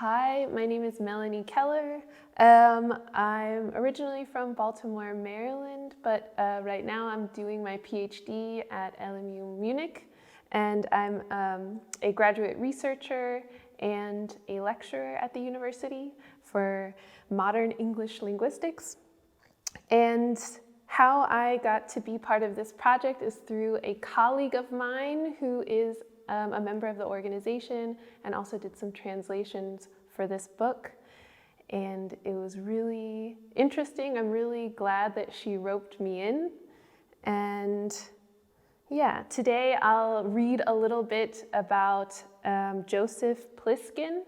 Hi, my name is Melanie Keller. I'm originally from Baltimore, Maryland, but right now I'm doing my PhD at LMU Munich, and I'm a graduate researcher and a lecturer at the university for modern English linguistics. And how I got to be part of this project is through a colleague of mine who is a member of the organization and also did some translations for this book. And it was really interesting. I'm really glad that she roped me in. And yeah, today I'll read a little bit about Joseph Pliskin.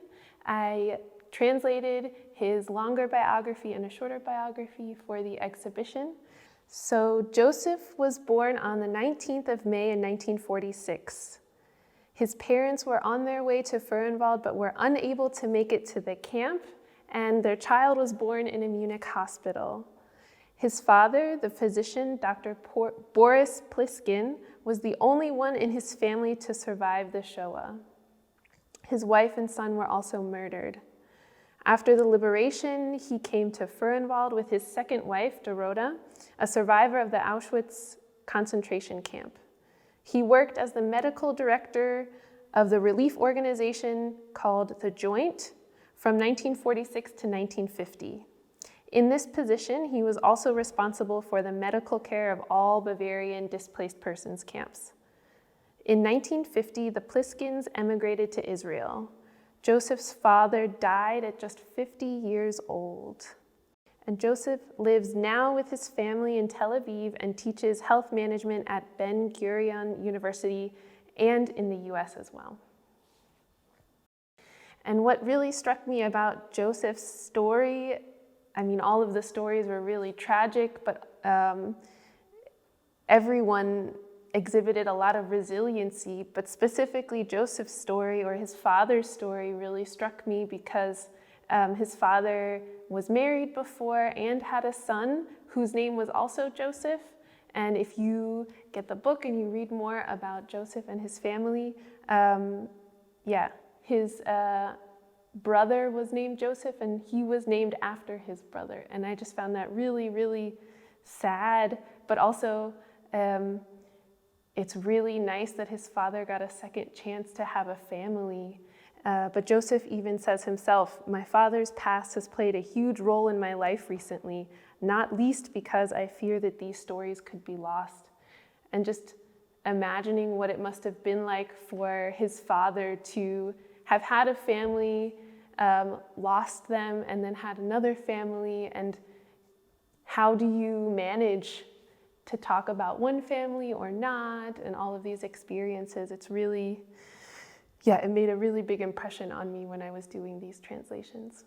I translated his longer biography and a shorter biography for the exhibition. So Joseph was born on the 19th of May in 1946. His parents were on their way to Föhrenwald but were unable to make it to the camp, and their child was born in a Munich hospital. His father, the physician, Dr. Boris Pliskin, was the only one in his family to survive the Shoah. His wife and son were also murdered. After the liberation, he came to Föhrenwald with his second wife, Dorota, a survivor of the Auschwitz concentration camp. He worked as the medical director of the relief organization called The Joint from 1946 to 1950. In this position, he was also responsible for the medical care of all Bavarian displaced persons camps. In 1950, the Pliskins emigrated to Israel. Joseph's father died at just 50 years old. And Joseph lives now with his family in Tel Aviv and teaches health management at Ben-Gurion University and in the US as well. And what really struck me about Joseph's story, I mean, all of the stories were really tragic, but everyone exhibited a lot of resiliency, but specifically Joseph's story, or his father's story, really struck me because his father was married before and had a son whose name was also Joseph. And if you get the book and you read more about Joseph and his family, his brother was named Joseph and he was named after his brother. And I just found that really, really sad, but also it's really nice that his father got a second chance to have a family. But Joseph even says himself, "My father's past has played a huge role in my life recently, not least because I fear that these stories could be lost." And just imagining what it must have been like for his father to have had a family, lost them, and then had another family, and how do you manage to talk about one family or not, and all of these experiences. It's really, it made a really big impression on me when I was doing these translations.